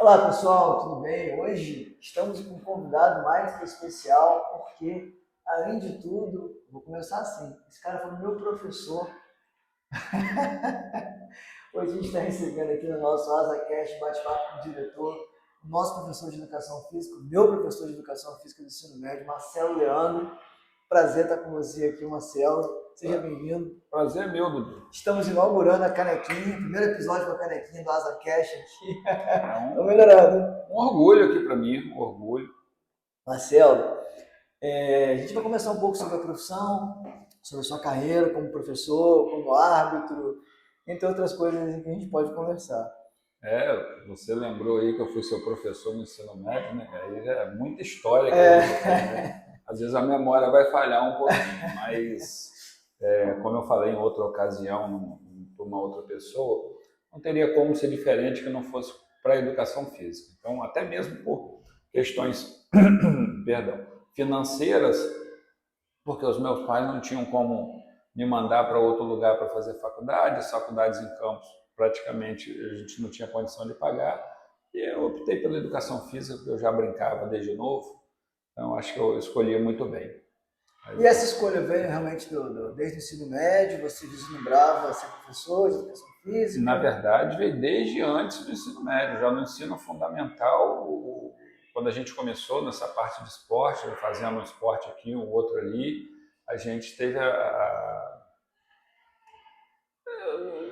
Olá pessoal, tudo bem? Hoje estamos com um convidado mais que especial, porque, além de tudo, vou começar assim: esse cara foi meu professor. Hoje a gente está recebendo aqui no nosso AsaCast bate-papo com o diretor, o nosso professor de educação física, o meu professor de educação física do ensino médio, Marcelo Leandro. Prazer estar com você aqui, Marcelo. Seja bem-vindo. Prazer é meu, Dudu. Estamos inaugurando a canequinha, primeiro episódio com a canequinha do AsaCast aqui. É Estou um, melhorando. um orgulho aqui para mim, um orgulho. Marcelo, a gente vai conversar um pouco sobre a profissão, sobre a sua carreira como professor, como árbitro, entre outras coisas que a gente pode conversar. Você lembrou aí que eu fui seu professor no ensino médio, né? Aí já é muita história que a gente tem, né? Às vezes a memória vai falhar um pouquinho, mas como eu falei em outra ocasião para uma outra pessoa, não teria como ser diferente que não fosse para a educação física. Então, até mesmo por questões, perdão, financeiras, porque os meus pais não tinham como me mandar para outro lugar para fazer faculdade, as faculdades em campus praticamente a gente não tinha condição de pagar, e eu optei pela educação física, porque eu já brincava desde novo, então acho que eu escolhi muito bem. E essa escolha veio realmente desde o ensino médio, você vislumbrava ser professor de educação Na física? verdade, veio desde antes do ensino médio, já no ensino fundamental, quando a gente começou nessa parte de esporte, fazendo um esporte aqui, um outro ali, a gente teve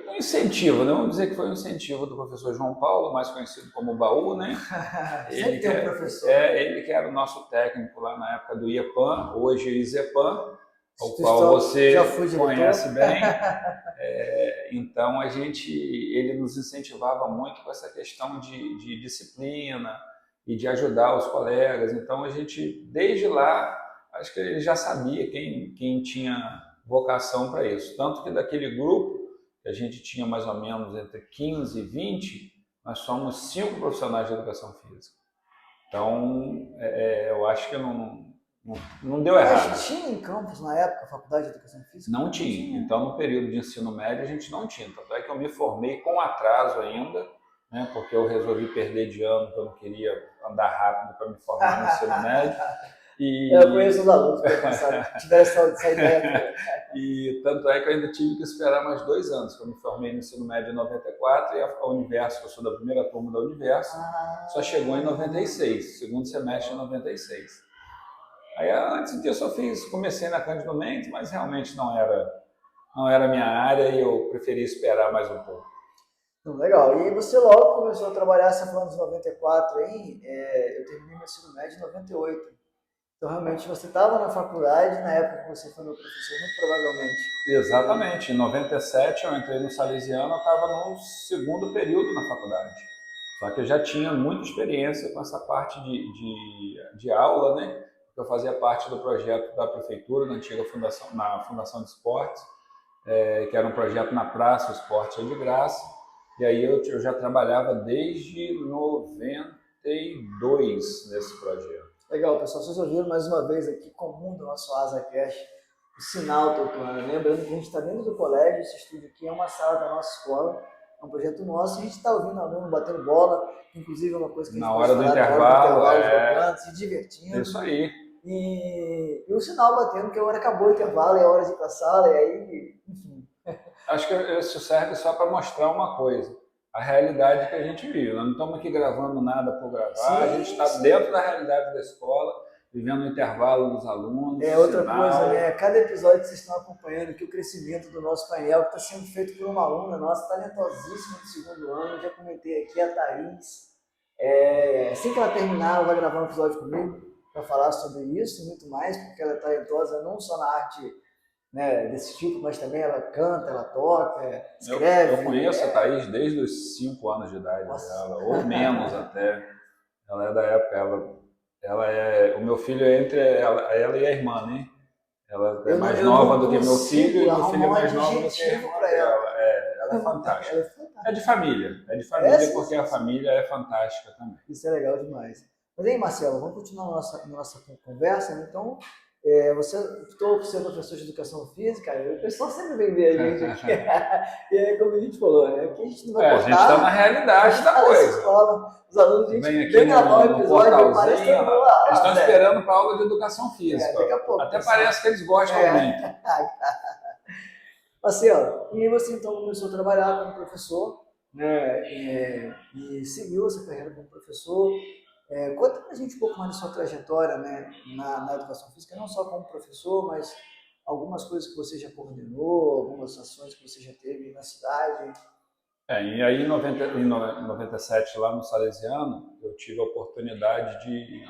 um incentivo, né? Vamos dizer que foi um incentivo do professor João Paulo, mais conhecido como Baú, né? Sempre tem um professor. Ele que era o nosso técnico lá na época do IEPAM, hoje IZEPAM, o qual Instituição, já você fui diretor. conhece bem. Então ele nos incentivava muito com essa questão de disciplina e de ajudar os colegas. Então a gente, desde lá, acho que ele já sabia quem tinha vocação para isso. Tanto que daquele grupo, que a gente tinha mais ou menos entre 15 e 20, nós somos 5 profissionais de educação física. Então, eu acho que não deu errado. Mas tinha em campus na época a faculdade de educação física? Não tinha. Então, no período de ensino médio, a gente não tinha. Tanto é que eu me formei com atraso ainda, né, porque eu resolvi perder de ano, porque eu não queria andar rápido para me formar no ensino médio. Eu conheço os alunos que tiveram essa ideia. E tanto é que eu ainda tive que esperar mais 2 anos, que eu me formei no ensino médio em 94 e a Universo, que eu sou da primeira turma da Universo, só chegou em 96, segundo semestre de 96. Aí antes disso comecei na Cândido Mendes, mas realmente não era a minha área e eu preferi esperar mais um pouco. Legal. E você logo começou a trabalhar, você falando de 94, hein? Eu terminei meu ensino médio em 98. Então, realmente, você estava na faculdade na época que você foi meu professor, muito provavelmente. Exatamente. Em 97 eu entrei no Salesiano, eu estava no segundo período na faculdade. Só que eu já tinha muita experiência com essa parte de aula, né? Eu fazia parte do projeto da prefeitura, na Fundação de Esportes, que era um projeto na praça, o esporte é de graça. E aí eu já trabalhava desde 92 nesse projeto. Legal, pessoal. Vocês ouviram mais uma vez aqui, comum do nosso AsaCast, o sinal tocando. Lembrando que a gente está dentro do colégio, esse estúdio aqui é uma sala da nossa escola, é um projeto nosso, e a gente está ouvindo aluno batendo bola, inclusive é uma coisa que a gente Na pode hora do falar na hora do intervalo, jogando, se divertindo. isso aí. E o sinal batendo, que a hora acabou o intervalo, é hora de ir para a sala, e aí, enfim. Acho que isso serve só para mostrar uma coisa, a realidade que a gente vive. Nós não estamos aqui gravando nada por gravar, Sim, a gente está dentro da realidade da escola, vivendo o intervalo dos alunos, Outra sinal. coisa, né? Cada episódio vocês estão acompanhando aqui o crescimento do nosso painel, que está sendo feito por uma aluna nossa, talentosíssima do segundo ano, já comentei aqui, a Thaís. Assim que ela terminar, ela vai gravar um episódio comigo para falar sobre isso e muito mais, porque ela é talentosa não só na arte, né, desse tipo, mas também ela canta, ela toca, escreve. Eu conheço a Thaís desde os 5 anos de idade dela, ou menos até. Ela é da época, o meu filho é entre ela e a irmã, né? Ela é mais nova do que meu filho e meu filho é mais novo do que a irmã dela. Ela é fantástica. É de família porque a família é fantástica também. Isso é legal demais. Mas aí, Marcelo, vamos continuar nossa conversa, né? Então, Você optou por ser professor de educação física, o pessoal sempre vem ver a gente aqui. E aí, como a gente falou, né? Aqui a gente não vai A gente está na cortar, a realidade gente da está nessa coisa. escola, os alunos, a gente Vem aqui vem gravar um no episódio e parece que portalzinho, eles estão esperando para aula de educação física. daqui a pouco. Até parece que eles gostam muito. Marcelo, e você então começou a trabalhar como professor, né, e seguiu essa carreira como professor. Conta pra gente um pouco mais da sua trajetória, né, na educação física, não só como professor, mas algumas coisas que você já coordenou, algumas ações que você já teve na cidade. E aí em 97, lá no Salesiano, eu tive a oportunidade de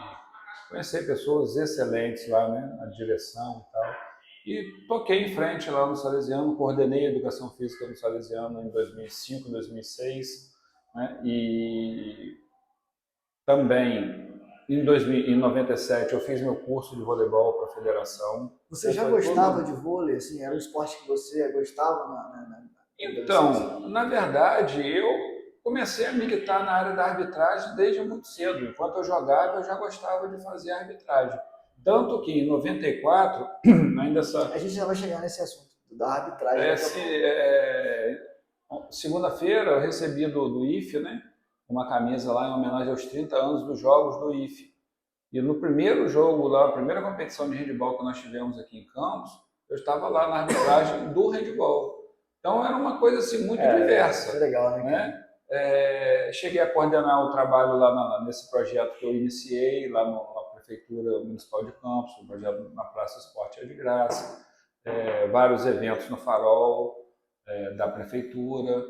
conhecer pessoas excelentes lá, né, na direção e tal. E toquei em frente lá no Salesiano, coordenei a educação física no Salesiano em 2005, 2006, né, e também em 97 eu fiz meu curso de voleibol para a federação. Você já gostava de vôlei, assim, era um esporte que você gostava Então, na verdade, eu comecei a militar na área da arbitragem desde muito cedo. Enquanto eu jogava, eu já gostava de fazer arbitragem. Tanto que em 94, ainda essa... A gente já vai chegar nesse assunto da arbitragem. Segunda-feira eu recebi do IFE, né, uma camisa lá em homenagem aos 30 anos dos Jogos do IFE. E no primeiro jogo lá, a primeira competição de handebol que nós tivemos aqui em Campos, eu estava lá na arbitragem do handebol. Então era uma coisa assim muito diversa. Isso é legal, né? Cheguei a coordenar o trabalho lá nesse projeto que eu iniciei lá na Prefeitura Municipal de Campos, o projeto na Praça Esporte é de Graça, vários eventos no Farol da Prefeitura.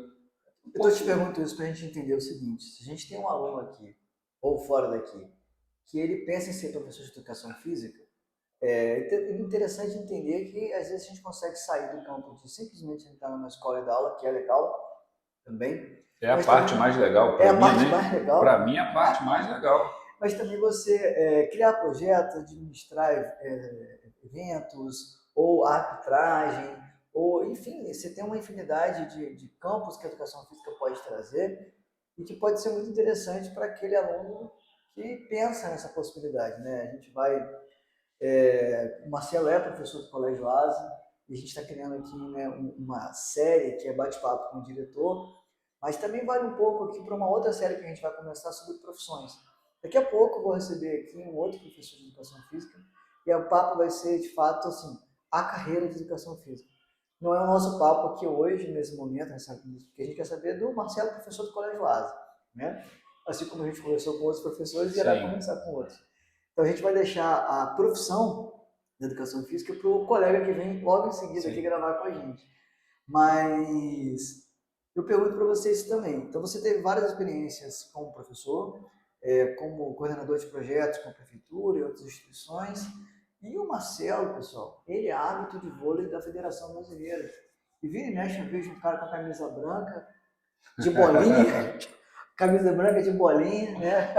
Eu te pergunto isso para a gente entender o seguinte: se a gente tem um aluno aqui, ou fora daqui, que ele pensa em ser professor de educação física, é interessante entender que às vezes a gente consegue sair do campo de simplesmente entrar numa escola e dar aula, que é legal também. É a parte mais legal para mim, né? Mais legal. Para mim, é a parte mais legal. Mas também você criar projetos, administrar eventos, ou arbitragem, ou enfim, você tem uma infinidade de campos que a educação física pode trazer e que pode ser muito interessante para aquele aluno que pensa nessa possibilidade, né? A gente vai... o Marcelo é professor do Colégio Asa e a gente está criando aqui, né, uma série que é bate-papo com o diretor, mas também vale um pouco aqui para uma outra série que a gente vai começar sobre profissões. Daqui a pouco eu vou receber aqui um outro professor de educação física e o papo vai ser, de fato, assim, a carreira de educação física. Não é o nosso papo aqui hoje, nesse momento, porque a gente quer saber do Marcelo, professor do Colégio Asa, né? Assim como a gente conversou com outros professores e irá conversar com outros. Então a gente vai deixar a profissão da educação física para o colega que vem logo em seguida aqui gravar com a gente. Mas eu pergunto para vocês também. Então você teve várias experiências como professor, como coordenador de projetos com a prefeitura e outras instituições. E o Marcelo, pessoal, ele é árbitro de vôlei da Federação Brasileira. E vira e mexe, eu vejo um cara com a camisa branca, de bolinha, camisa branca de bolinha, né?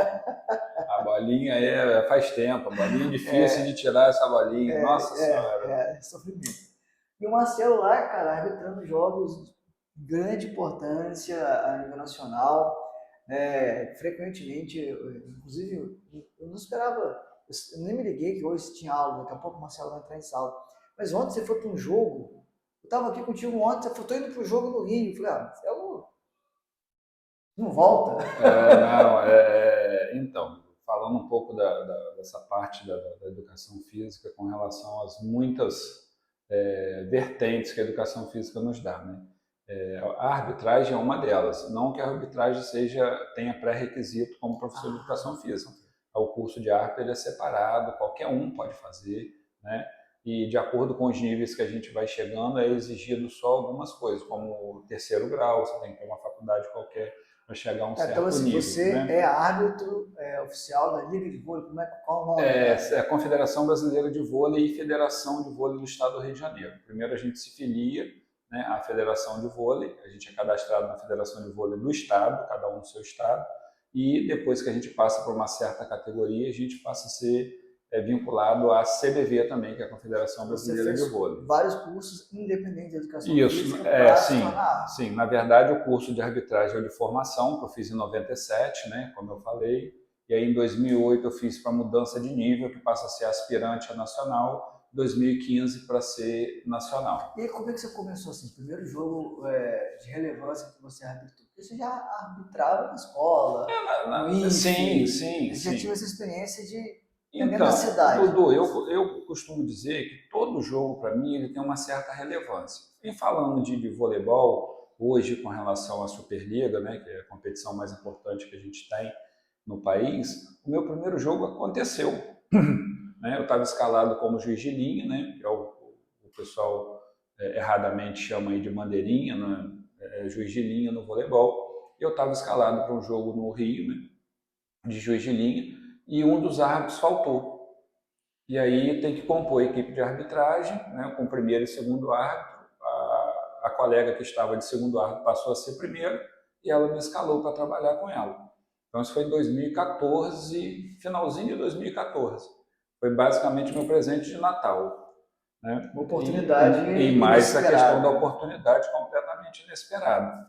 A bolinha faz tempo, a bolinha é difícil de tirar essa bolinha, nossa senhora. É sofrimento. E o Marcelo lá, cara, arbitrando jogos de grande importância a nível nacional, frequentemente, inclusive, eu não esperava, eu nem me liguei que hoje tinha aula, daqui a pouco o Marcelo vai entrar em sala. Mas ontem você foi para um jogo, eu estava aqui contigo ontem, você foi indo para o jogo no Rio, eu falei, Marcelo, não volta? Então, falando um pouco dessa parte da educação física com relação às muitas vertentes que a educação física nos dá, né? A arbitragem é uma delas. Não que a arbitragem tenha pré-requisito como professor de educação física. O curso de árbitro ele é separado, qualquer um pode fazer, né? E de acordo com os níveis que a gente vai chegando, é exigido só algumas coisas, como o terceiro grau, você tem que ter uma faculdade qualquer para chegar a um certo então, assim, nível. Você é árbitro oficial da Liga de Vôlei, qual o nome? É a Confederação Brasileira de Vôlei e Federação de Vôlei do Estado do Rio de Janeiro. Primeiro a gente se filia, né, à Federação de Vôlei, a gente é cadastrado na Federação de Vôlei do Estado, cada um no seu estado, e depois que a gente passa por uma certa categoria, a gente passa a ser vinculado à CBV também, que é a Confederação Brasileira de Vôlei. Vários cursos independentes de educação física. Sim. Na verdade, o curso de arbitragem é de formação, que eu fiz em 97, né, como eu falei, E aí, em 2008, eu fiz para mudança de nível, que passa a ser aspirante a nacional, 2015 para ser nacional. E aí, como é que você começou assim? Primeiro jogo de relevância que você arbitrou? Porque você já arbitrava na escola, no IFE, Sim. já tive essa experiência de dentro da Então, cidade. Dudu, eu costumo dizer que todo jogo, para mim, ele tem uma certa relevância. E falando de voleibol, hoje, com relação à Superliga, né, que é a competição mais importante que a gente tem no país, o meu primeiro jogo aconteceu. Né? Eu estava escalado como juiz de linha, né, que é o pessoal erradamente chama aí de bandeirinha, né, juiz de linha no voleibol. Eu estava escalado para um jogo no Rio, né, de juiz de linha, e um dos árbitros faltou. E aí tem que compor a equipe de arbitragem, né, com o primeiro e segundo árbitro. A colega que estava de segundo árbitro passou a ser primeiro e ela me escalou para trabalhar com ela. Então isso foi em 2014, finalzinho de 2014. Foi basicamente meu presente de Natal. Né? Uma oportunidade e mais a questão da inesperada. oportunidade completamente inesperada.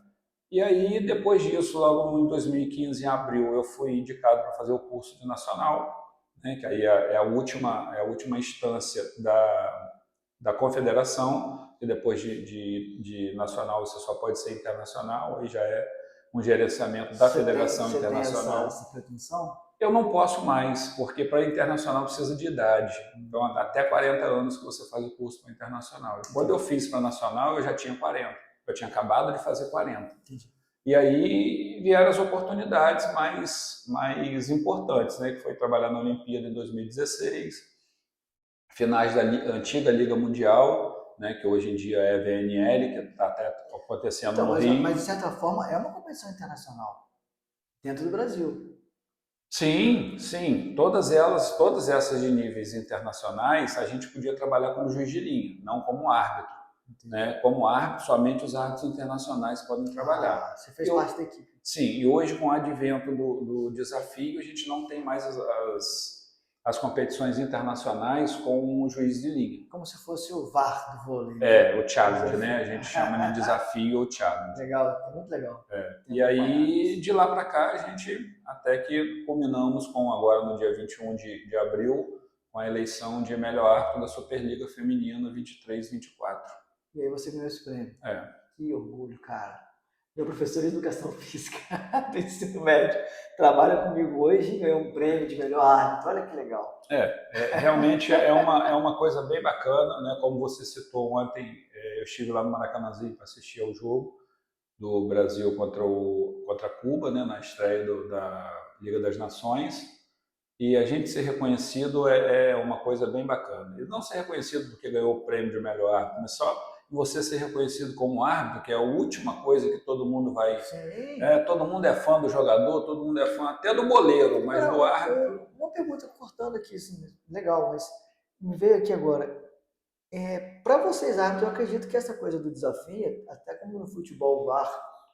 E aí, depois disso, logo em 2015, em abril, eu fui indicado para fazer o curso de nacional, né, que aí é a última instância da confederação, e depois de nacional você só pode ser internacional, aí já é um gerenciamento da federação internacional. Você tem essa pretensão? Eu não posso mais, porque para internacional precisa de idade. Então, até 40 anos que você faz o curso para internacional. Quando eu fiz para nacional, eu já tinha 40. Eu tinha acabado de fazer 40. Entendi. E aí vieram as oportunidades mais importantes, né? Que foi trabalhar na Olimpíada em 2016, finais da antiga Liga Mundial, né? Que hoje em dia é a VNL, que está até acontecendo Então, no Rio. mas de certa forma é uma competição internacional, dentro do Brasil. Sim. Todas essas de níveis internacionais, a gente podia trabalhar como juiz de linha, não como árbitro. Né? Como árbitro, somente os árbitros internacionais podem trabalhar. Você fez parte da equipe. Sim, e hoje com o advento do desafio, a gente não tem mais as competições internacionais com o juiz de liga. Como se fosse o VAR do vôlei. Né? O challenge, né? A gente chama de desafio ou challenge. Legal, muito legal. E aí, de lá para cá, a gente até que culminamos com agora no dia 21 de abril, com a eleição de melhor árbitro da Superliga Feminina 23-24. E aí você ganhou esse prêmio. Que orgulho, cara. Meu professor de Educação Física do ensino médio trabalha comigo hoje e ganhou um prêmio de melhor árbitro. Olha que legal. Realmente é uma coisa bem bacana, né? Como você citou ontem, eu estive lá no Maracanãzinho para assistir ao jogo do Brasil contra Cuba, né? Na estreia da Liga das Nações. E a gente ser reconhecido é uma coisa bem bacana. E não ser reconhecido porque ganhou o prêmio de melhor árbitro, mas só você ser reconhecido como árbitro, que é a última coisa que todo mundo vai... todo mundo é fã do jogador, todo mundo é fã até do goleiro, mas do árbitro... Uma pergunta cortando aqui, assim, legal, mas me veio aqui agora. Para vocês, árbitros, eu acredito que essa coisa do desafio, até como no futebol VAR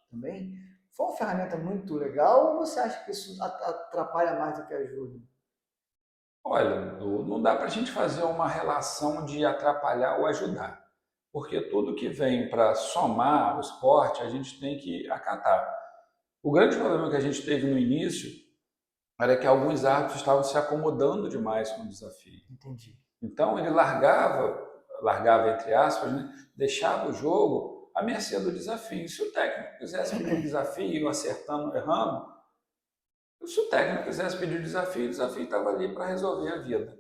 também, foi uma ferramenta muito legal, ou você acha que isso atrapalha mais do que ajuda? Olha, não dá para a gente fazer uma relação de atrapalhar ou ajudar. Porque tudo que vem para somar o esporte, a gente tem que acatar. O grande problema que a gente teve no início era que alguns árbitros estavam se acomodando demais com o desafio. Entendi. Então ele largava entre aspas, né? Deixava o jogo à mercê do desafio. Se o técnico quisesse pedir o desafio, acertando, errando, se o técnico quisesse pedir o desafio estava ali para resolver a vida.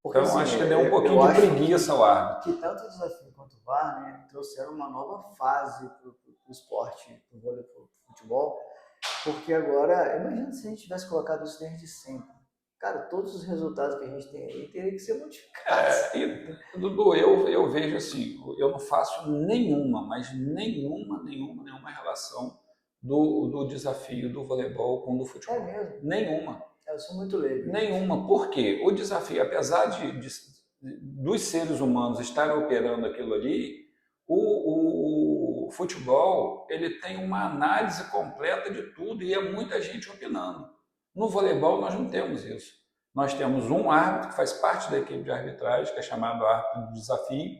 Porque, então, assim, acho que deu um pouquinho de preguiça ao árbitro. Que tanto o desafio quanto o VAR, né, trouxeram uma nova fase para o esporte, para o vôlei, para o futebol, porque agora, imagina se a gente tivesse colocado isso desde sempre. Cara, todos os resultados que a gente tem aí teriam que ser modificados. Dudu, eu vejo assim, eu não faço nenhuma relação do desafio do voleibol com o do futebol. É mesmo? Nenhuma. Eu sou muito leigo. Nenhuma. Por quê? O desafio, apesar dos seres humanos estarem operando aquilo ali, o futebol ele tem uma análise completa de tudo e é muita gente opinando. No voleibol nós não temos isso. Nós temos um árbitro que faz parte da equipe de arbitragem, que é chamado árbitro de desafio,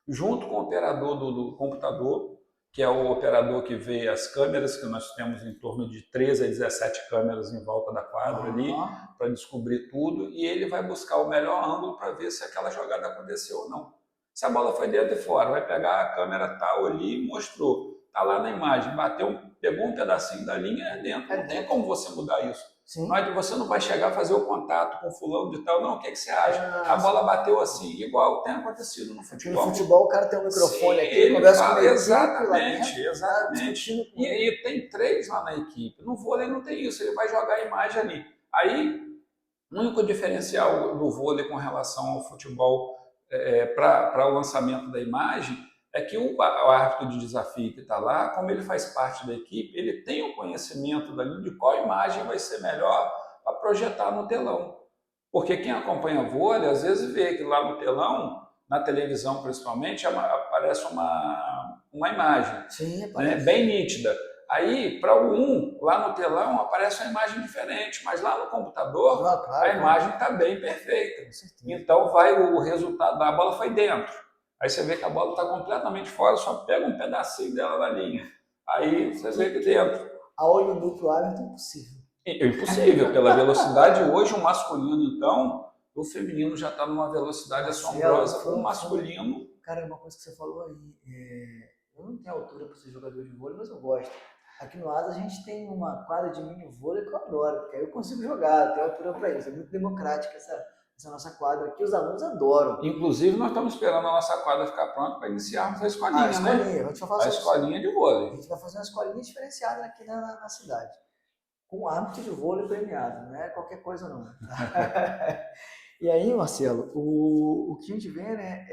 junto com o operador do computador, que é o operador que vê as câmeras, que nós temos em torno de 13 a 17 câmeras em volta da quadra ali, para descobrir tudo, e ele vai buscar o melhor ângulo para ver se aquela jogada aconteceu ou não. Se a bola foi dentro e fora, vai pegar a câmera tal ali e mostrou. Está lá na imagem, pegou um pedacinho da linha, é dentro. Não tem como você mudar isso. Sim. Você não vai chegar a fazer o contato com o fulano de tal, não, o que você acha? A bola bateu assim, igual tem acontecido no futebol. No futebol o cara tem um microfone. Sim, aqui, ele fala, exatamente. E tem 3 lá na equipe. No vôlei não tem isso, ele vai jogar a imagem ali. Aí, o único diferencial do vôlei com relação ao futebol para o lançamento da imagem é que o árbitro de desafio que está lá, como ele faz parte da equipe, ele tem o conhecimento de qual imagem vai ser melhor para projetar no telão. Porque quem acompanha vôlei, às vezes vê que lá no telão, na televisão principalmente, aparece uma imagem. Sim, né, bem nítida. Aí, para lá no telão, aparece uma imagem diferente, mas lá no computador, a imagem está bem perfeita. Então, o resultado da bola foi dentro. Aí você vê que a bola está completamente fora, só pega um pedacinho dela na linha. Aí você vê que dentro. A olho nu para o árbitro é impossível. É impossível. Pela velocidade hoje, o masculino, então, o feminino já está numa velocidade assombrosa. O masculino... Cara, uma coisa que você falou aí, eu não tenho altura para ser jogador de vôlei, mas eu gosto. Aqui no ASA a gente tem uma quadra de mini vôlei que eu adoro, porque aí eu consigo jogar, tenho altura para isso. É muito democrática essa nossa quadra aqui, os alunos adoram. Inclusive, nós estamos esperando a nossa quadra ficar pronta para iniciarmos a escolinha, né? A escolinha de vôlei. A gente vai fazer uma escolinha diferenciada aqui na cidade, com árbitro de vôlei premiado, não é qualquer coisa não. E aí, Marcelo, o que a gente vê, né,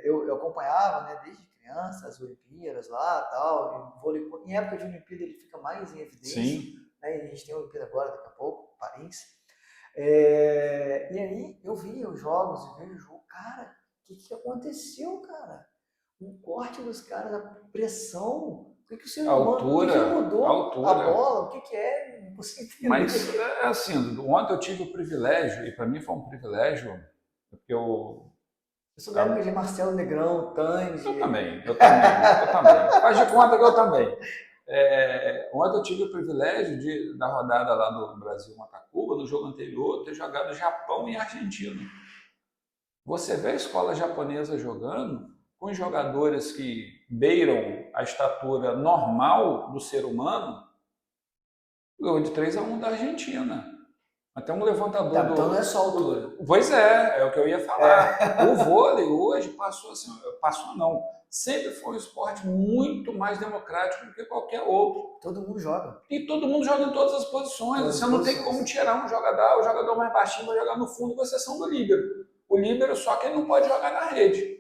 eu acompanhava, né, desde criança, as Olimpíadas lá e tal, e vôlei, em época de Olimpíada ele fica mais em evidência. Sim. Né, e a gente tem a Olimpíada agora, daqui a pouco, Paris. E aí eu vi os jogos e vejo o jogo, cara, o que aconteceu, cara? O corte dos caras, a pressão, o que o ser humano, o que mudou a bola, o que é, não consigo entender. Mas, assim, ontem eu tive o privilégio, e para mim foi um privilégio, porque eu sou da época de Marcelo Negrão, Tandy... Eu também. Faz de conta que eu também. Ontem eu tive o privilégio da rodada lá do Brasil contra Cuba, no jogo anterior, ter jogado Japão e Argentina. Você vê a escola japonesa jogando com jogadores que beiram a estatura normal do ser humano, ganhou de 3-1 da Argentina. Até um levantador então não é só altura. Pois é o que eu ia falar. O vôlei hoje sempre foi um esporte muito mais democrático do que qualquer outro. Todo mundo joga. E todo mundo joga em todas as posições. Você não tem como tirar o jogador mais baixinho vai jogar no fundo, com exceção do líbero. O líbero só que ele não pode jogar na rede.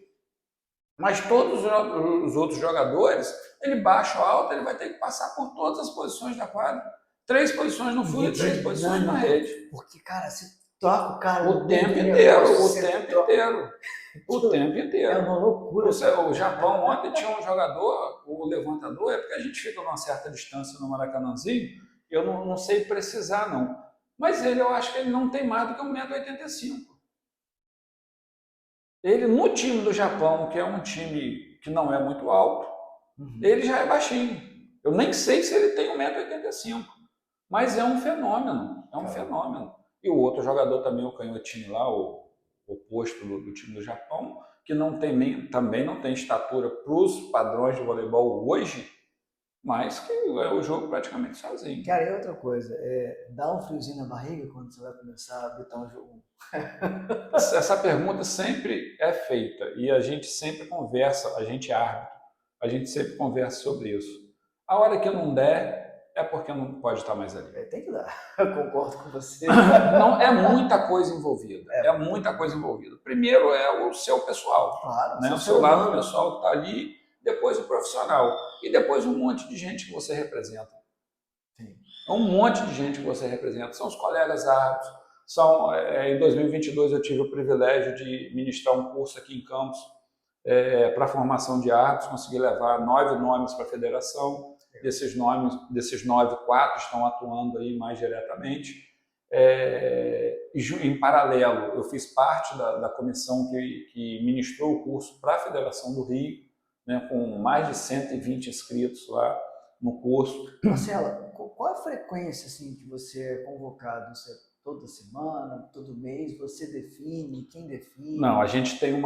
Mas todos os outros jogadores, ele baixo ou alto, ele vai ter que passar por todas as posições da quadra. 3 posições no fundo e 3 posições na rede. Porque, cara, se toca o cara... O tempo inteiro. É uma loucura. O Japão ontem tinha um jogador, o levantador, é porque a gente fica numa certa distância no Maracanãzinho, eu não sei precisar, não. Mas eu acho que ele não tem mais do que 1,85 m. Ele, no time do Japão, que é um time que não é muito alto, ele já é baixinho. Eu nem sei se ele tem 1,85 m. Mas é um fenômeno, fenômeno. E o outro jogador também, o canhotinho lá, o oposto do time do Japão, que também não tem estatura para os padrões de voleibol hoje, mas que é o jogo praticamente sozinho. Cara, e outra coisa, dá um friozinho na barriga quando você vai começar a habitar um jogo? Essa pergunta sempre é feita e a gente sempre conversa, a gente é árbitro, a gente sempre conversa sobre isso. A hora que não der, é porque não pode estar mais ali. Tem que dar, eu concordo com você. Não, é muita coisa envolvida. É muita coisa envolvida. Primeiro é o seu pessoal. Claro, né? O seu lado pessoal que está ali, depois o profissional. E depois um monte de gente que você representa. Sim. Um monte de gente que você representa. São os colegas árbitros. Em 2022 eu tive o privilégio de ministrar um curso aqui em Campos para a formação de árbitros. Consegui levar 9 nomes para a federação. Desses 9, 4 estão atuando aí mais diretamente. Em paralelo, eu fiz parte da comissão que ministrou o curso para a Federação do Rio, né, com mais de 120 inscritos lá no curso. Marcela, qual a frequência assim, que você é convocado? Você, toda semana, todo mês? Você define? Quem define? Não, a gente tem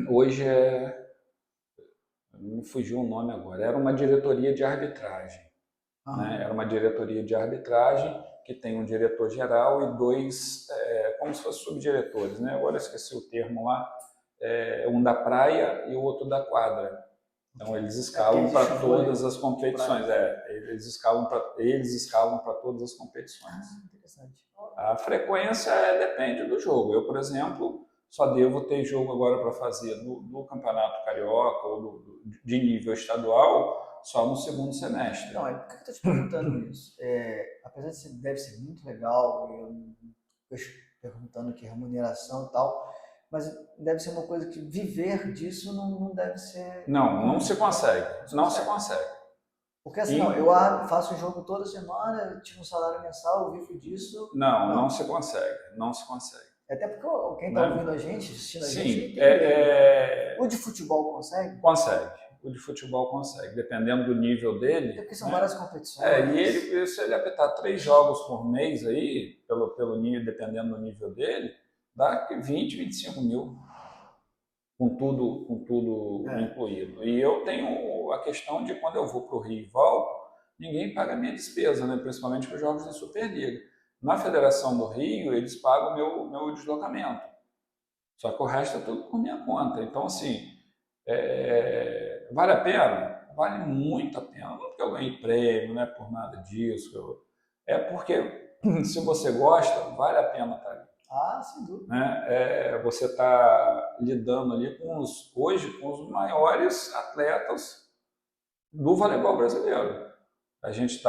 hoje me fugiu o nome agora, era uma diretoria de arbitragem. Né? Era uma diretoria de arbitragem que tem um diretor-geral e dois, como se fossem subdiretores. Né? Agora eu esqueci o termo lá, um da praia e o outro da quadra. Então eles escalam para todas as competições. Eles escalam para todas as competições. Interessante. A frequência depende do jogo. Eu, por exemplo, só devo ter jogo agora para fazer no Campeonato Carioca ou de nível estadual só no segundo semestre. Não, por que eu estou te perguntando isso? Apesar de ser, deve ser muito legal, eu perguntando aqui remuneração e tal, mas deve ser uma coisa que viver disso não deve ser... Não se consegue. Não se consegue. Porque assim, não, eu faço um jogo toda semana, tiro um salário mensal, eu vivo disso. Não se consegue. Não se consegue. Até porque quem está ouvindo a gente, assistindo a gente, Sim, o de futebol consegue? Consegue. O de futebol consegue, dependendo do nível dele. Porque são várias competições. E se ele apitar 3 jogos por mês aí, pelo nível, dependendo do nível dele, dá 20, 25 mil. Com tudo incluído. E eu tenho a questão de quando eu vou para o Rio e volto, ninguém paga a minha despesa, né? Principalmente para os jogos da Superliga. Na Federação do Rio, eles pagam o meu deslocamento. Só que o resto é tudo por minha conta. Então, assim, vale a pena? Vale muito a pena. Não porque eu ganhei prêmio, não é por nada disso. É porque, se você gosta, vale a pena estar ali. Sem dúvida. Né? Você está lidando ali hoje com os maiores atletas do voleibol brasileiro. A gente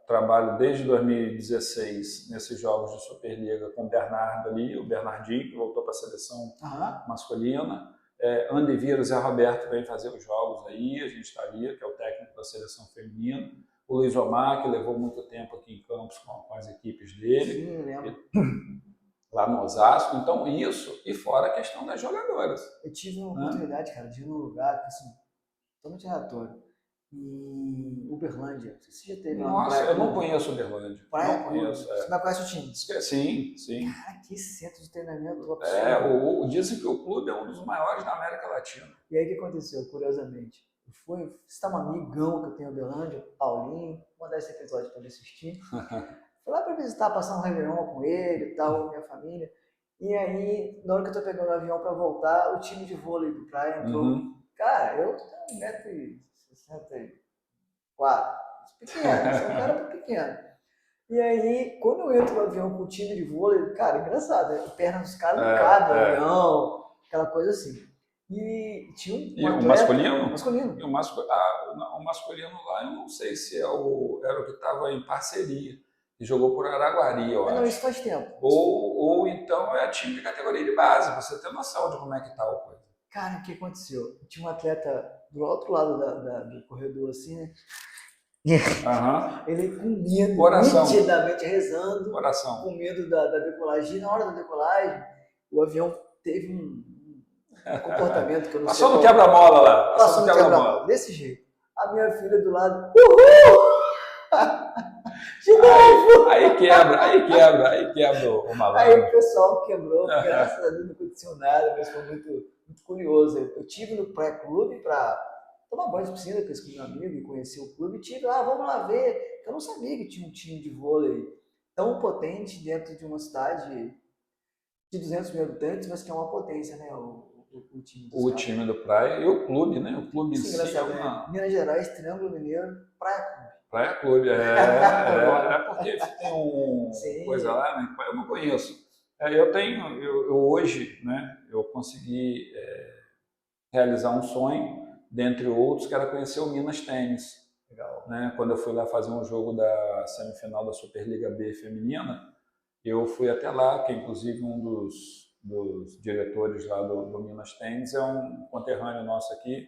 trabalha desde 2016 nesses jogos de Superliga com o Bernardo ali, o Bernardinho, que voltou para a seleção masculina. Andeviro, Zé Roberto vem fazer os jogos aí, a gente está ali, que é o técnico da seleção feminina. O Luiz Omar, que levou muito tempo aqui em Campos com as equipes dele. Sim, eu lembro. Lá no Osasco, então isso, e fora a questão das jogadoras. Eu tive uma oportunidade, cara, de ir num lugar, assim, totalmente aleatório, em Uberlândia. Não sei se você já teve lá. Nossa, eu não conheço Uberlândia. Praia não conheço. Você não conhece o time? Sim. Cara, que centro de treinamento absurdo. Dizem que o clube é um dos maiores da América Latina. E aí o que aconteceu, curiosamente? Você está um amigão que eu tenho em Uberlândia, Paulinho, vou mandar esse episódio para ele assistir. Fui lá para visitar, passar um Réveillon com ele e tal, minha família. E aí, na hora que eu tô pegando o avião para voltar, o time de vôlei do Praia entrou. Cara, eu tenho 1,64 m. Pequeno, sou um cara pequeno. E aí, quando eu entro no avião com o time de vôlei, cara, engraçado, né? A perna dos caras não cabe no avião, aquela coisa assim. E tinha um atleta, o masculino? Masculino. E o masculino lá, eu não sei se era o que estava em parceria. E jogou por Araguari, eu acho. Não, isso faz tempo. Ou então é time de categoria de base, pra você ter noção de como é que tá a coisa. Cara, o que aconteceu? Tinha um atleta do outro lado do corredor, assim, né? Ele com medo, nitidamente rezando, com medo da decolagem. E na hora da decolagem, o avião teve um comportamento que eu não sei. Passou no quebra-mola lá. Passou no quebra-mola. Desse jeito. A minha filha do lado, uhul! De novo! Aí quebra o malandro. Aí o pessoal quebrou, graças a Deus não aconteceu nada, mas foi muito curioso. Eu tive no pré-clube para tomar banho de piscina com meu amigo e conhecer o clube, e tive vamos lá ver. Eu não sabia que tinha um time de vôlei tão potente dentro de uma cidade de 200 mil habitantes, mas que é uma potência, né? O time do Praia e o clube, né? O clube em si. Minas Gerais, Triângulo Mineiro, Praia Clube. Praia Clube, porque tem coisa lá, né? Eu não conheço. Eu hoje, né? Eu consegui realizar um sonho, dentre outros, que era conhecer o Minas Tênis. Legal. Né? Quando eu fui lá fazer um jogo da semifinal da Superliga B feminina, eu fui até lá, que inclusive um dos diretores lá do Minas Tênis é um conterrâneo nosso aqui,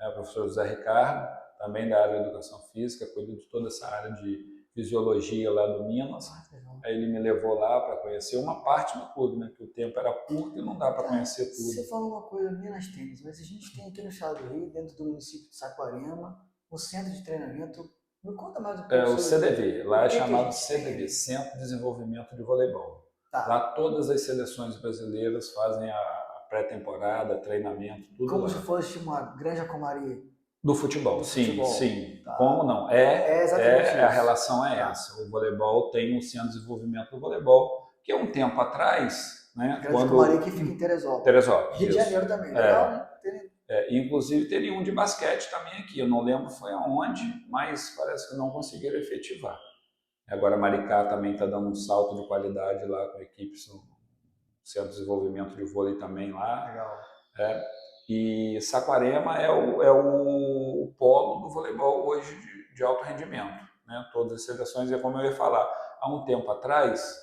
o professor José Ricardo, também da área de educação física, cuida de toda essa área de fisiologia lá do Minas. Aí ele me levou lá para conhecer uma parte do clube, né? Porque o tempo era curto e não dá para conhecer tudo. Você falou uma coisa, Minas Tênis, mas a gente tem aqui no estado do Rio, dentro do município de Saquarema, um centro de treinamento. Me conta mais um pouco O CDV, lá é chamado CDV, CDV, Centro de Desenvolvimento de Voleibol. Tá. Lá todas as seleções brasileiras fazem a pré-temporada, treinamento, tudo como lá. se fosse uma Granja Comari. Do futebol, Do sim, futebol. sim. Tá. Como não? Exatamente a isso. relação é essa. O voleibol tem um centro de desenvolvimento do voleibol, que um tempo atrás, né? Granja Comari que fica em Teresópolis. Teresópolis. Rio de Janeiro também, legal, né? Inclusive teria um de basquete também aqui, eu não lembro foi aonde, mas parece que não conseguiram efetivar. Agora Maricá também está dando um salto de qualidade lá com equipes no Centro de Desenvolvimento de Vôlei também lá. Legal. E Saquarema é o polo do voleibol hoje de alto rendimento. Né? Todas as seleções, é como eu ia falar, há um tempo atrás,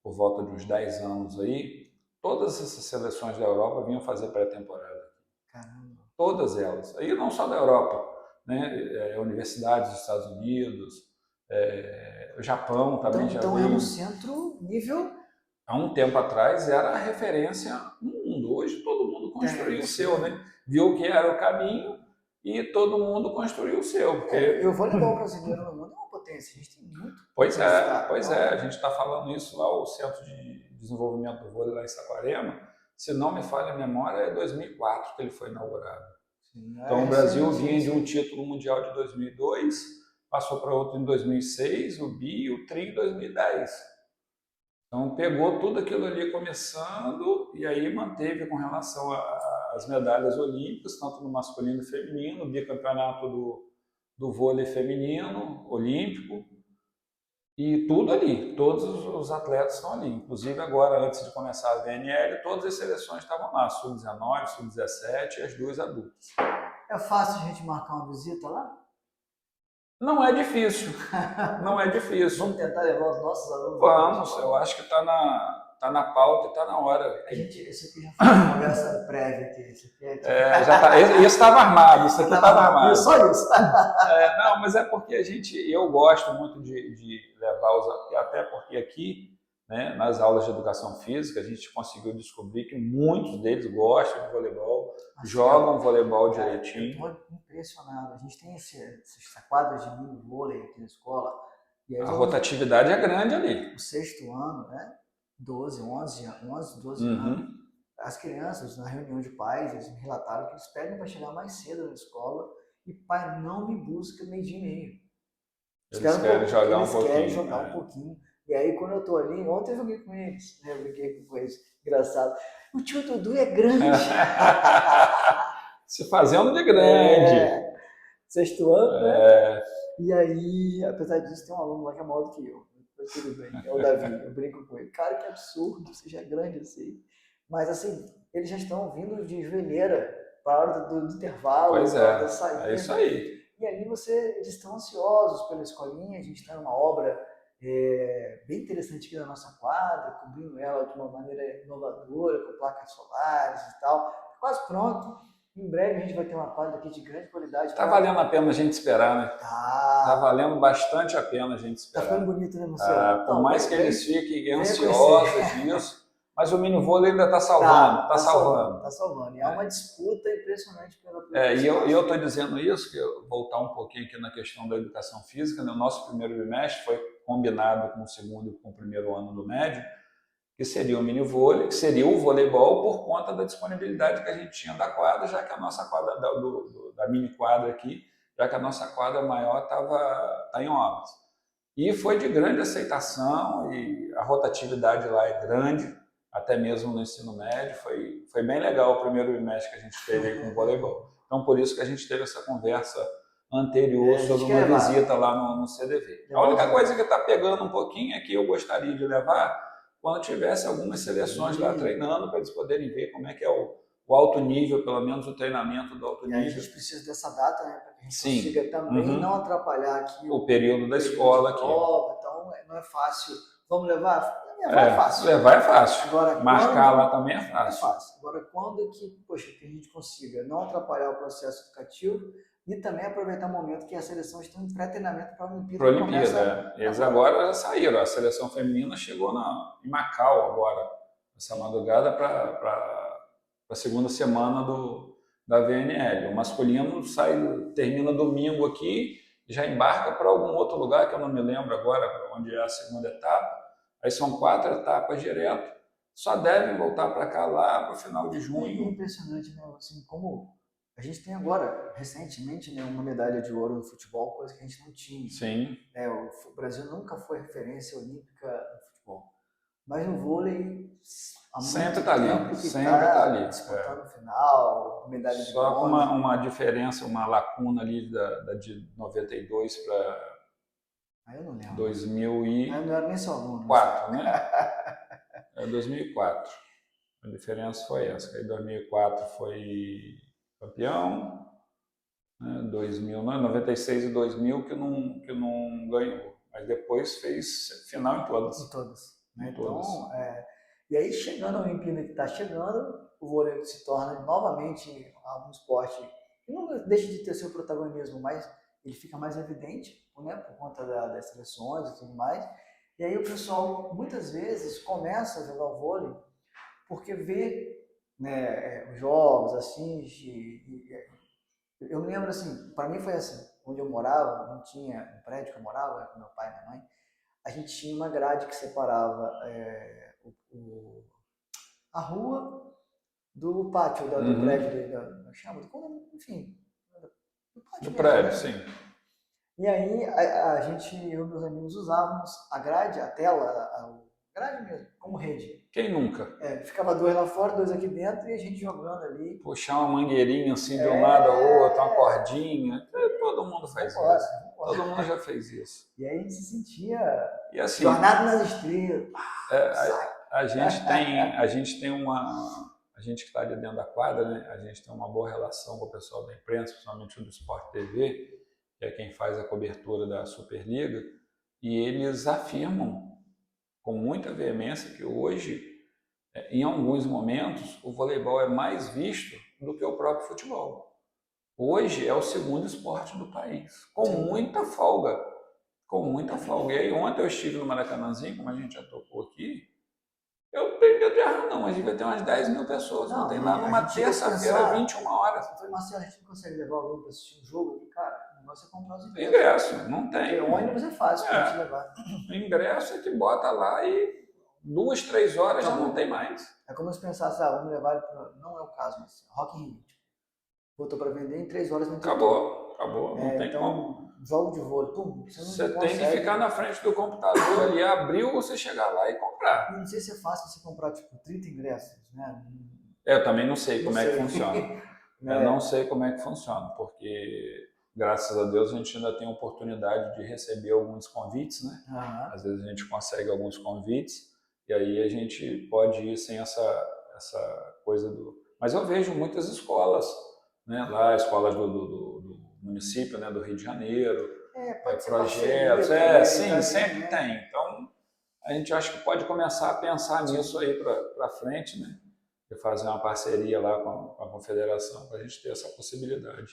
por volta de uns 10 anos aí, todas essas seleções da Europa vinham fazer pré-temporada. Caramba. Todas elas. E não só da Europa, né? Universidades dos Estados Unidos, o Japão também já Então veio. é um centro nível... Há um tempo atrás era a referência no mundo. Hoje todo mundo construiu o seu, né? Viu que era o caminho e todo mundo construiu o seu. Porque... o voleibol brasileiro no mundo é uma potência, a gente tem muito. Pois é, a gente está falando isso lá, o Centro de Desenvolvimento do Vôlei lá em Saquarema, se não me falha a memória, é 2004 que ele foi inaugurado. Sim, então o Brasil vinha de um título mundial de 2002, passou para outro em 2006, o BI e o TRI em 2010. Então pegou tudo aquilo ali começando e aí manteve com relação às medalhas olímpicas, tanto no masculino e feminino, bicampeonato do vôlei feminino, olímpico, e tudo ali, todos os atletas estão ali. Inclusive agora, antes de começar a VNL, todas as seleções estavam lá, sub-19, sub-17 e as duas adultas. É fácil a gente marcar uma visita lá? Não é difícil, não é difícil. Vamos tentar levar os nossos alunos? Vamos, eu acho que está na pauta e está na hora. Isso aqui já foi uma conversa prévia aqui. Isso estava armado, isso aqui estava armado. Só isso. Não, mas é porque eu gosto muito de levar até porque aqui, né, nas aulas de educação física, a gente conseguiu descobrir que muitos deles gostam de voleibol, jogam voleibol direitinho. Eu estou impressionado. A gente tem essas quadras de mini vôlei aqui na escola. E aí a rotatividade é grande ali. O sexto ano, né? 12 anos. As crianças, na reunião de pais, eles me relataram que eles pedem para chegar mais cedo na escola e pai não me busca meio-dia e meio. Eles querem jogar um pouquinho. Querem jogar um pouquinho. E aí, quando eu tô ali, ontem eu joguei com eles, né? Eu brinquei com eles. Engraçado. O tio Dudu é grande. Se fazendo de grande. Sexto ano, né? E aí, apesar disso, tem um aluno lá que é maior do que eu. Tudo bem, é o Davi, eu brinco com ele. Cara, que absurdo, você já é grande assim. Mas assim, eles já estão vindo de joelheira para a hora do intervalo, pois para a hora da saída. É isso aí. E aí eles estão ansiosos pela escolinha, a gente está numa obra bem interessante aqui na nossa quadra, cobrindo ela de uma maneira inovadora, com placas solares e tal. Quase pronto. Em breve a gente vai ter uma quadra aqui de grande qualidade. Tá valendo a pena a gente esperar, né? Tá valendo bastante a pena a gente esperar. Tá ficando bonito, né, Marcelo? Por mais que eles fiquem ansiosos disso, mas o mini vôlei ainda está salvando, está salvando. Está salvando. E há uma disputa impressionante pela e eu estou dizendo isso, que eu vou voltar um pouquinho aqui na questão da educação física, né? O nosso primeiro bimestre foi combinado com o segundo e com o primeiro ano do médio, que seria o mini vôlei, que seria o voleibol por conta da disponibilidade que a gente tinha da quadra, já que a nossa quadra, da mini quadra aqui, já que a nossa quadra maior está em obras. E foi de grande aceitação e a rotatividade lá é grande, até mesmo no ensino médio, foi bem legal o primeiro bimestre que a gente teve aí com o voleibol. Então, por isso que a gente teve essa conversa anterior sobre uma visita lá no CDV. A única coisa que está pegando um pouquinho é que eu gostaria de levar quando tivesse algumas seleções lá treinando, para eles poderem ver como é que é o alto nível, pelo menos o treinamento do alto nível. E a gente precisa dessa data, né, para que a gente consiga também não atrapalhar aqui o período da escola aqui. Então, não é fácil. Vamos levar? Levar é fácil. Levar é fácil. Agora, marcar lá também é fácil. Agora, quando que a gente consiga não atrapalhar o processo educativo, e também aproveitar o momento que a seleção está em pré-treinamento para a Olimpíada. Para a Olimpíada, eles agora já saíram, a seleção feminina chegou em Macau agora, essa madrugada, para a segunda semana da VNL. O masculino termina domingo aqui, já embarca para algum outro lugar que eu não me lembro agora, onde é a segunda etapa. Aí são 4 etapas direto, só devem voltar para cá lá para o final de junho. É impressionante, né? Assim, como a gente tem agora, recentemente, né, uma medalha de ouro no futebol, coisa que a gente não tinha. Sim. O Brasil nunca foi referência olímpica no futebol, mas no vôlei há muito sempre está ali, tempo que sempre está ali. Disputando final, medalha de só bronze. com uma diferença, uma lacuna ali de 92 para Eu não lembro. 2004, não era nem seu aluno. né? 2004. A diferença foi essa. Aí 2004 foi campeão, né? 96 e 2000 que não ganhou. Mas depois fez final em todas. Em todas. Em então, todas. E aí, chegando a Olimpíada que está chegando, o vôlei se torna novamente um esporte que não deixa de ter seu protagonismo, mas ele fica mais evidente, né, por conta das seleções e tudo mais. E aí o pessoal, muitas vezes, começa a jogar o vôlei porque vê, né, os jogos, assiste. Eu me lembro assim, para mim foi assim, onde eu morava, não tinha um prédio que eu morava, com meu pai e minha mãe, a gente tinha uma grade que separava a rua do pátio do prédio, enfim, do pátio do mesmo, prédio, né? sim. E aí a gente, eu e meus amigos usávamos a grade, a tela, a grade mesmo, como rede. Quem nunca? Ficava 2 lá fora, 2 aqui dentro e a gente jogando ali. Puxar uma mangueirinha assim de um lado ao outro, uma cordinha. Todo mundo faz isso. Todo mundo já fez isso. E aí a gente se sentia e assim, jornada nas estrelas. A gente que está ali dentro da quadra, né? A gente tem uma boa relação com o pessoal da imprensa, principalmente do Sport TV, que é quem faz a cobertura da Superliga, e eles afirmam com muita veemência que hoje, em alguns momentos, o voleibol é mais visto do que o próprio futebol. Hoje é o segundo esporte do país, com muita folga. Com muita folga. E aí ontem eu estive no Maracanãzinho, como a gente já tocou aqui, eu não tenho medo de errar não, mas devia ter umas 10 mil pessoas. Não, tem lá numa terça-feira, 21 horas. Eu falei, Marcelo, a gente não consegue levar o aluno para assistir um jogo? Cara, o negócio é comprar os ingressos. Ingresso, não tem. O ônibus é fácil para a gente levar. O ingresso é que bota lá e 2, 3 horas já não tem mais. É como se pensasse, vamos levar ele para... Não é o caso, mas Rock in Rio. Botou para vender em 3 horas. Acabou, não tem então, como. Jogo de vôlei, você tem que ficar na frente do computador ali, abrir ou você chegar lá e comprar. Eu não sei se é fácil você comprar tipo 30 ingressos, né? Eu também não sei como é que funciona. Eu não sei como é que funciona, porque graças a Deus a gente ainda tem a oportunidade de receber alguns convites, né? Às vezes a gente consegue alguns convites e aí a gente pode ir sem essa coisa do... Mas eu vejo muitas escolas, né? Lá, escolas do município, né? Do Rio de Janeiro, projetos, sim, sempre tem. Então, a gente acha que pode começar a pensar nisso aí para frente, né? De fazer uma parceria lá com a confederação para a gente ter essa possibilidade.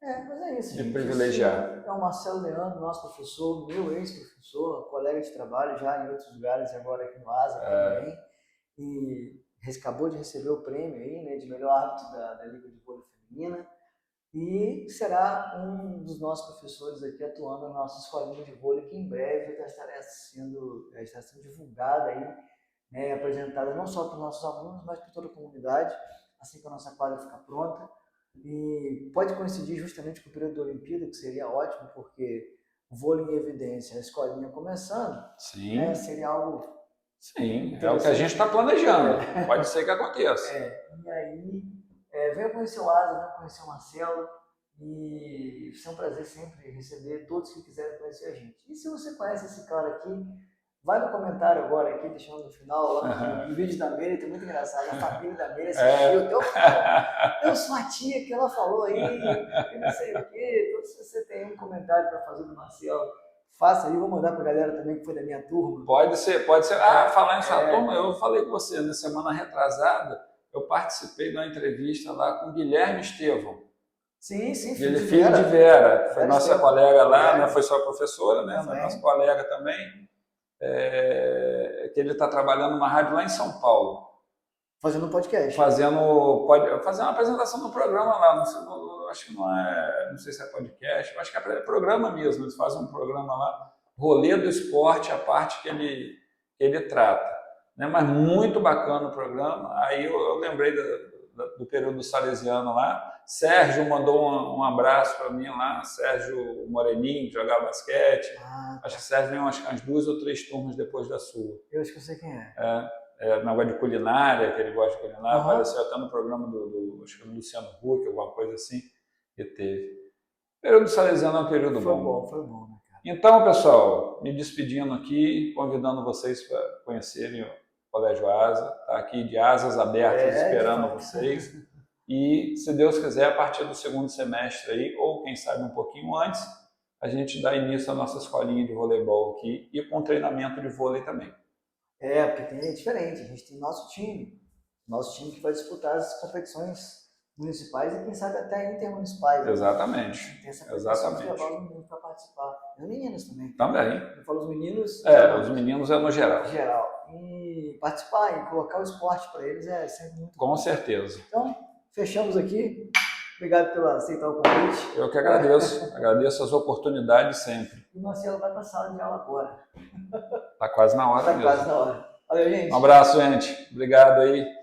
Mas é isso, de gente. privilegiar. É o Marcelo Leandro, nosso professor, meu ex-professor, colega de trabalho já em outros lugares, agora aqui no ASA também. E acabou de receber o prêmio aí, né, de melhor árbitro da Liga de Vôlei Feminina. E será um dos nossos professores aqui atuando na nossa escolinha de vôlei, que em breve já estará sendo divulgada aí, né, apresentada não só para os nossos alunos, mas para toda a comunidade, assim que a nossa quadra ficar pronta. E pode coincidir justamente com o período da Olimpíada, que seria ótimo, porque o vôlei em evidência, a escolinha começando, né, seria algo... Sim, é o que a gente está planejando, pode ser que aconteça. E aí, venha conhecer o Asa, venha conhecer o Marcelo, e vai ser um prazer sempre receber todos que quiserem conhecer a gente. E se você conhece esse cara aqui, vai no comentário agora aqui, deixando no final, lá no vídeo da Meire, tem muito engraçado, a família da Meire assistiu até o final. Eu sou a tia que ela falou aí, e não sei o quê. Então, se você tem um comentário para fazer do Marcelo, faça aí, vou mandar para a galera também que foi da minha turma. Pode ser. Falar em sua turma, eu falei com você, na semana retrasada, eu participei de uma entrevista lá com o Guilherme Estevão. Sim, E ele é filho de Vera, foi nossa colega lá, né? Foi sua professora, né? Foi nossa colega também. Que ele está trabalhando numa rádio lá em São Paulo. Fazendo um podcast. Fazendo uma apresentação do programa lá. Acho que não sei se é podcast, acho que é programa mesmo. Eles fazem um programa lá, Rolê do Esporte, a parte que ele trata. Né? Mas muito bacana o programa. Aí eu lembrei do período salesiano lá. Sérgio mandou um abraço para mim lá, Sérgio Moreninho, que jogava basquete. Acho que o Sérgio veio umas 2 ou 3 turmas depois da sua. Eu acho que eu sei quem é. Negócio de culinária, que ele gosta de culinária, apareceu até no programa acho que do Luciano Huck, alguma coisa assim, que teve. O período salesiano é um período bom. Foi bom, né, cara? Então, pessoal, me despedindo aqui, convidando vocês para conhecerem o Colégio Asa, tá aqui de asas abertas esperando vocês. E, se Deus quiser, a partir do segundo semestre aí, ou quem sabe um pouquinho antes, a gente dá início à nossa escolinha de voleibol aqui e com treinamento de vôlei também. Porque é diferente, a gente tem nosso time que vai disputar as competições municipais e quem sabe até intermunicipais. Exatamente. Né? Tem essa competição de levar os meninos para participar. E os meninos também. Também. Eu falo os meninos. Os meninos é no geral. E participar e colocar o esporte para eles é sempre muito bom. Com certeza. Então, fechamos aqui. Obrigado por aceitar o convite. Eu que agradeço. Agradeço as oportunidades sempre. E o Marcelo vai para a sala de aula agora. Está quase na hora mesmo. Quase na hora. Valeu, gente. Um abraço, gente. Obrigado aí.